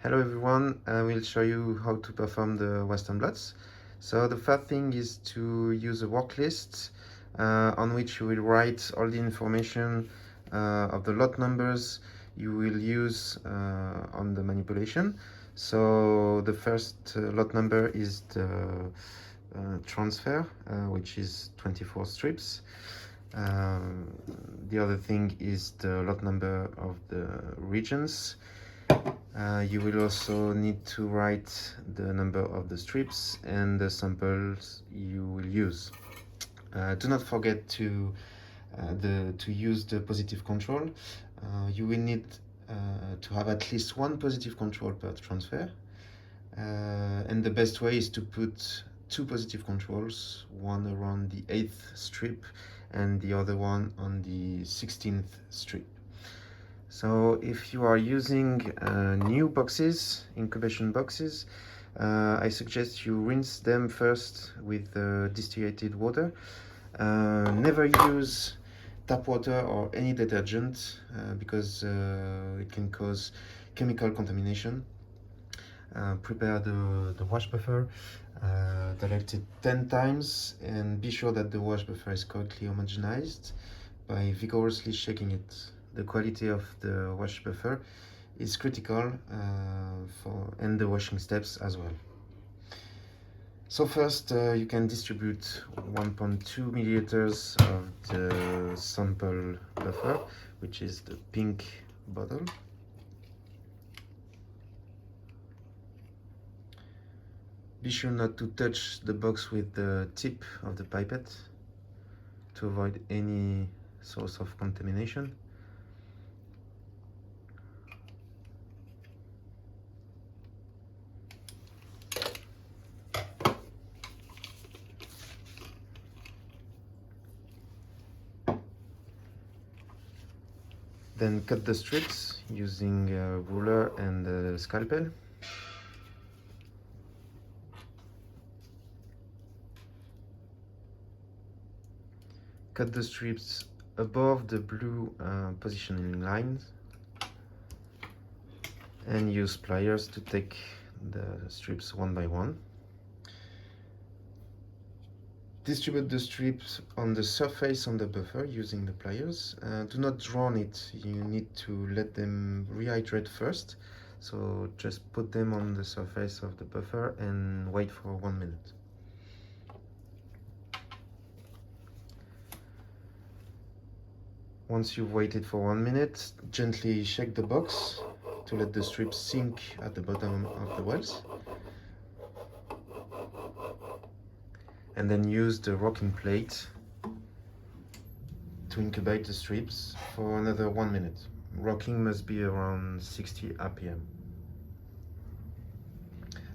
Hello everyone, I will show you how to perform the Western Blots. So the first thing is to use a work list on which you will write all the information of the lot numbers you will use on the manipulation. So the first lot number is the transfer, which is 24 strips. The other thing is the lot number of the regions. You will also need to write the number of the strips and the samples you will use. Do not forget to use the positive control. You will need to have at least one positive control per transfer. And the best way is to put two positive controls, one around the 8th strip and the other one on the 16th strip. So if you are using new boxes, incubation boxes, I suggest you rinse them first with distilled water. Never use tap water or any detergent because it can cause chemical contamination. Prepare the wash buffer, dilute it 10 times, and be sure that the wash buffer is correctly homogenized by vigorously shaking it. The quality of the wash buffer is critical and the washing steps as well. So first you can distribute 1.2 milliliters of the sample buffer, which is the pink bottle. Be sure not to touch the box with the tip of the pipette to avoid any source of contamination. Then cut the strips using a ruler and a scalpel. Cut the strips above the blue positioning lines and use pliers to take the strips one by one. Distribute the strips on the surface on the buffer using the pliers. Do not drown it, you need to let them rehydrate first. So just put them on the surface of the buffer and wait for 1 minute. Once you've waited for 1 minute, gently shake the box to let the strips sink at the bottom of the wells. And then use the rocking plate to incubate the strips for another 1 minute. Rocking must be around 60 RPM.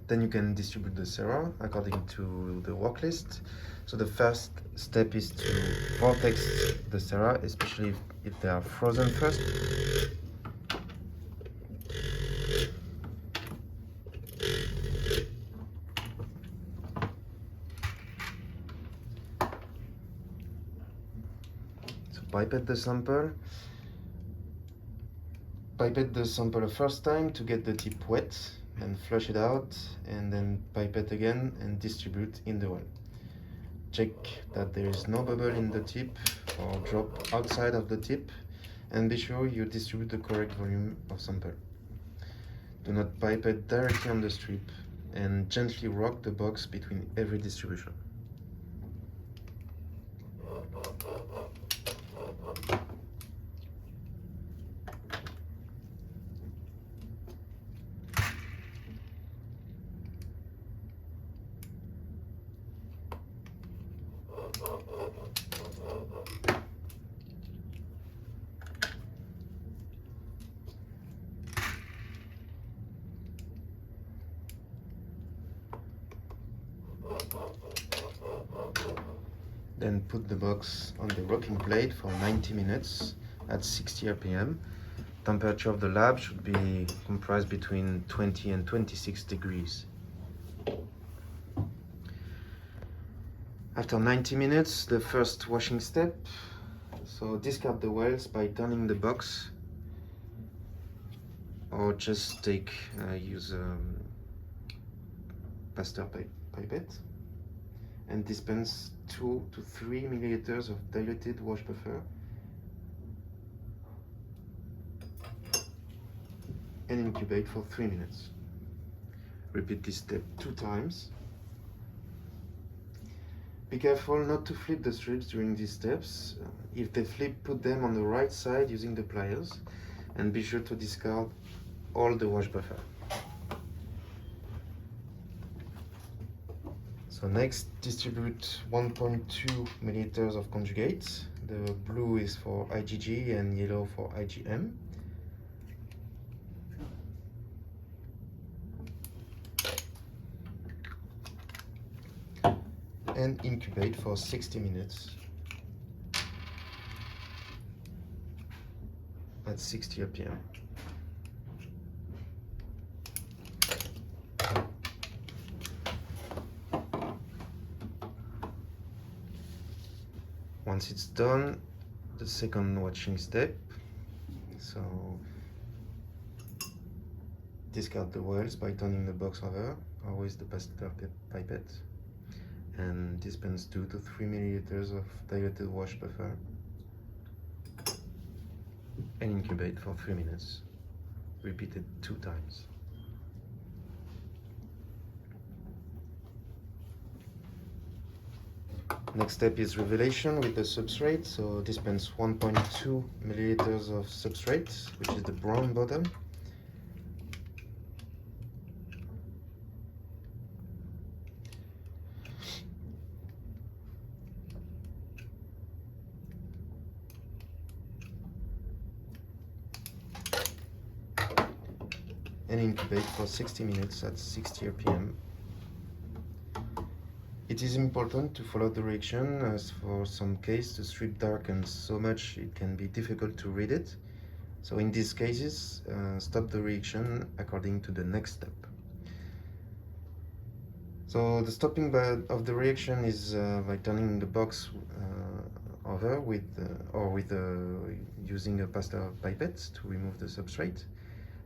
Then you can distribute the sera according to the work list. So the first step is to vortex the sera, especially if they are frozen first. So pipette the sample. Pipette the sample the first time to get the tip wet, and flush it out, and then pipette again and distribute in the well. Check that there is no bubble in the tip or drop outside of the tip, and be sure you distribute the correct volume of sample. Do not pipette directly on the strip, and gently rock the box between every distribution. Then put the box on the rocking plate for 90 minutes at 60 RPM. Temperature of the lab should be comprised between 20 and 26 degrees. After 90 minutes, the first washing step. So discard the wells by turning the box or just use Pasteur pipette and dispense 2 to 3 milliliters of diluted wash buffer and incubate for 3 minutes. Repeat this step 2 times. Be careful not to flip the strips during these steps. If they flip, put them on the right side using the pliers, and be sure to discard all the wash buffer. So next, distribute 1.2 milliliters of conjugate. The blue is for IgG and yellow for IgM. And incubate for 60 minutes at 60 RPM. Once it's done, the second watching step. So discard the wells by turning the box over, always the Pasteur pipette, and dispense 2 to 3 milliliters of diluted wash buffer and incubate for 3 minutes. Repeated 2 times. Next step is revelation with the substrate. So dispense 1.2 milliliters of substrate, which is the brown bottom. And incubate for 60 minutes at 60 RPM. It is important to follow the reaction, as for some cases the strip darkens so much it can be difficult to read it. So in these cases, stop the reaction according to the next step. So the stopping of the reaction is by turning the box over using a Pasteur pipette to remove the substrate,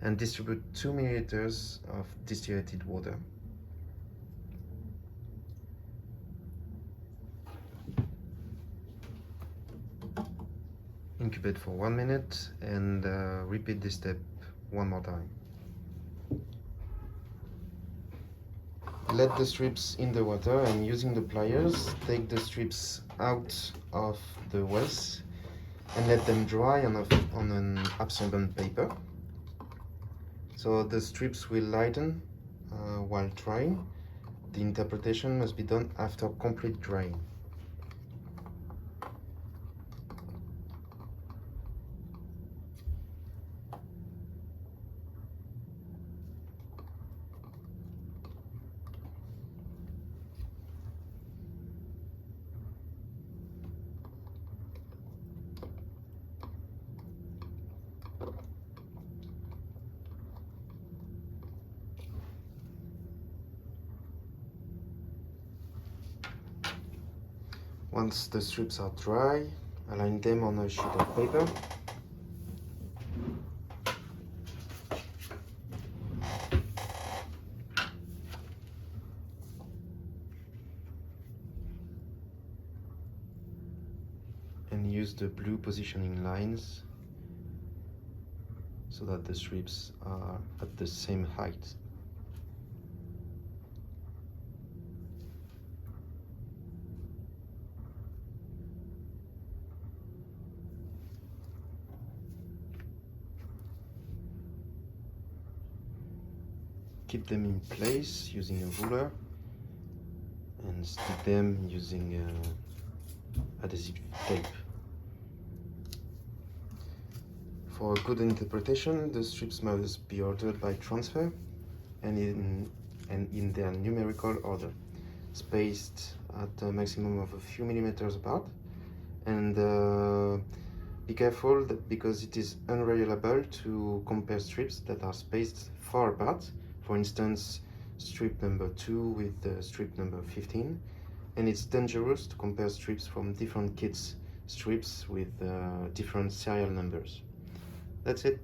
and distribute 2 milliliters of distillated water. Incubate for 1 minute and repeat this step one more time. Let the strips in the water, and using the pliers, take the strips out of the wells and let them dry on an absorbent paper. So the strips will lighten while drying. The interpretation must be done after complete drying. Once the strips are dry, align them on a sheet of paper. And use the blue positioning lines so that the strips are at the same height. Keep them in place using a ruler and stick them using adhesive tape. For a good interpretation, the strips must be ordered by transfer and in their numerical order, spaced at a maximum of a few millimeters apart. And be careful because it is unreliable to compare strips that are spaced far apart. For instance, strip number 2 with strip number 15, and it's dangerous to compare strips from different kits strips with different serial numbers. That's it.